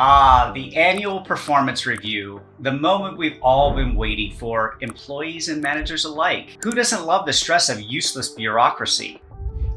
The annual performance review, the moment we've all been waiting for, employees and managers alike. Who doesn't love the stress of useless bureaucracy?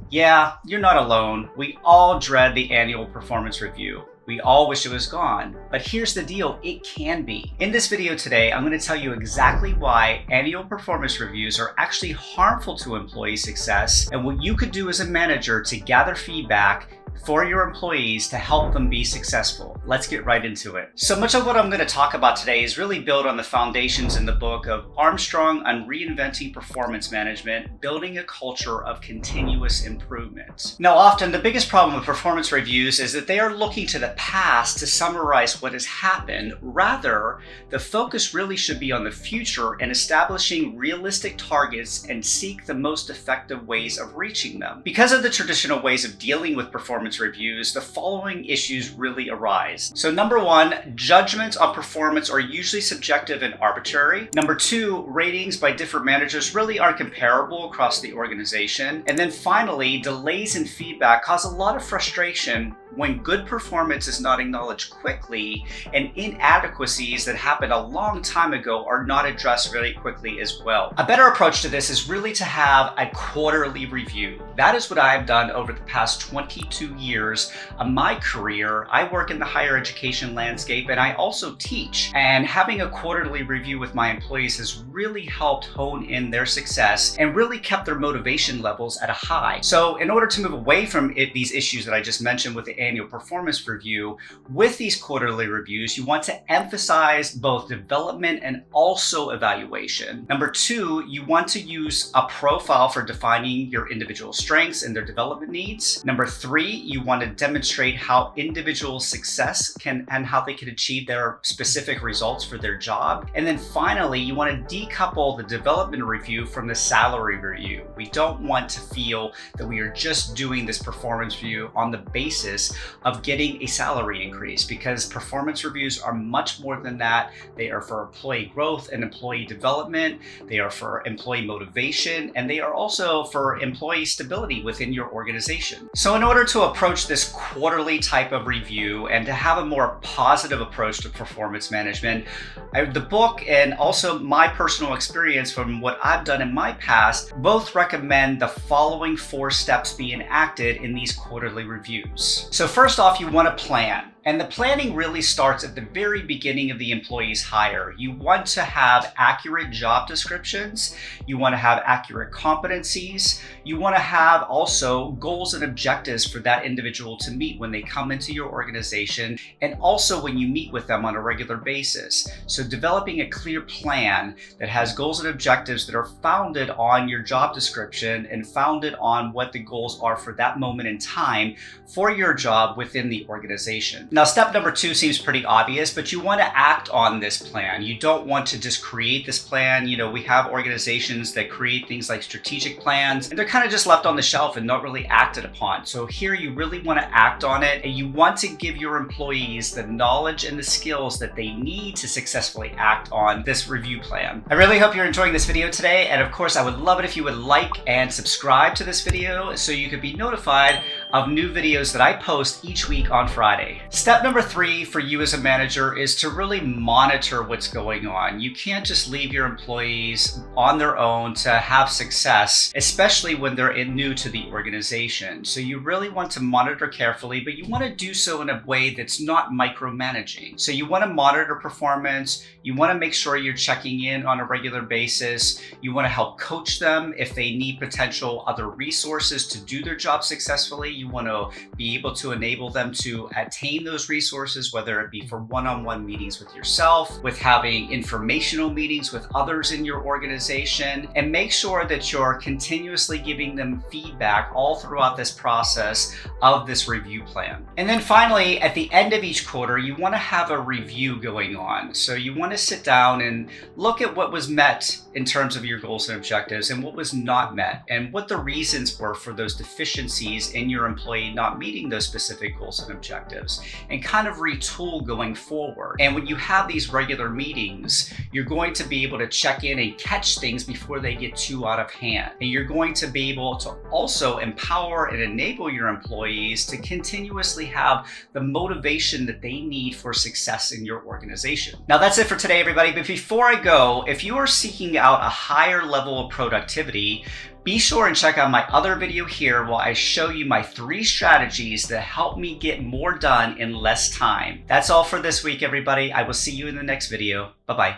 Yeah, you're not alone. We all dread the annual performance review. We all wish it was gone, but here's the deal, it can be. In this video today, I'm going to tell you exactly why annual performance reviews are actually harmful to employee success and what you could do as a manager to gather feedback for your employees to help them be successful. Let's get right into it. So much of what I'm going to talk about today is really built on the foundations in the book of Armstrong on Reinventing Performance Management, Building a Culture of Continuous Improvement. Now, often the biggest problem with performance reviews is that they are looking to the past to summarize what has happened. Rather, the focus really should be on the future and establishing realistic targets and seek the most effective ways of reaching them. Because of the traditional ways of dealing with performance reviews, the following issues really arise. So number one, judgments on performance are usually subjective and arbitrary. Number two, ratings by different managers really aren't comparable across the organization. And then finally, delays in feedback cause a lot of frustration when good performance is not acknowledged quickly and inadequacies that happened a long time ago are not addressed very quickly as well. A better approach to this is really to have a quarterly review. That is what I've done over the past 22 years of my career. I work in the higher education landscape and I also teach. And having a quarterly review with my employees has really helped hone in their success and really kept their motivation levels at a high. So in order to move away from these issues that I just mentioned with the annual performance review, with these quarterly reviews, you want to emphasize both development and also evaluation. Number two, you want to use a profile for defining your individual strengths and their development needs. Number three, you want to demonstrate how individual success can and how they can achieve their specific results for their job. And then finally, you want to decouple the development review from the salary review. We don't want to feel that we are just doing this performance review on the basis of getting a salary increase, because performance reviews are much more than that. They are for employee growth and employee development. They are for employee motivation, and they are also for employee stability within your organization. So in order to approach this quarterly type of review and to have a more positive approach to performance management, the book and also my personal experience from what I've done in my past both recommend the following 4 steps be enacted in these quarterly reviews. So first off, you want to plan. And the planning really starts at the very beginning of the employee's hire. You want to have accurate job descriptions. You want to have accurate competencies. You want to have also goals and objectives for that individual to meet when they come into your organization and also when you meet with them on a regular basis. So developing a clear plan that has goals and objectives that are founded on your job description and founded on what the goals are for that moment in time for your job within the organization. Now, step number 2 seems pretty obvious, but you want to act on this plan. You don't want to just create this plan. You know, we have organizations that create things like strategic plans, and they're kind of just left on the shelf and not really acted upon. So here you really want to act on it, and you want to give your employees the knowledge and the skills that they need to successfully act on this review plan. I really hope you're enjoying this video today, and of course, I would love it if you would like and subscribe to this video so you could be notified of new videos that I post each week on Friday. Step number 3 for you as a manager is to really monitor what's going on. You can't just leave your employees on their own to have success, especially when they're new to the organization. So you really want to monitor carefully, but you want to do so in a way that's not micromanaging. So you want to monitor performance. You want to make sure you're checking in on a regular basis. You want to help coach them if they need potential other resources to do their job successfully. You want to be able to enable them to attain those resources, whether it be for one-on-one meetings with yourself, with having informational meetings with others in your organization, and make sure that you're continuously giving them feedback all throughout this process of this review plan. And then finally, at the end of each quarter, you want to have a review going on. So you want to sit down and look at what was met in terms of your goals and objectives and what was not met, and what the reasons were for those deficiencies in your employee not meeting those specific goals and objectives, and kind of retool going forward. And when you have these regular meetings, you're going to be able to check in and catch things before they get too out of hand. And you're going to be able to also empower and enable your employees to continuously have the motivation that they need for success in your organization. Now that's it for today, everybody. But before I go, if you are seeking out a higher level of productivity, be sure and check out my other video here while I show you my 3 strategies that help me get more done in less time. That's all for this week, everybody. I will see you in the next video. Bye-bye.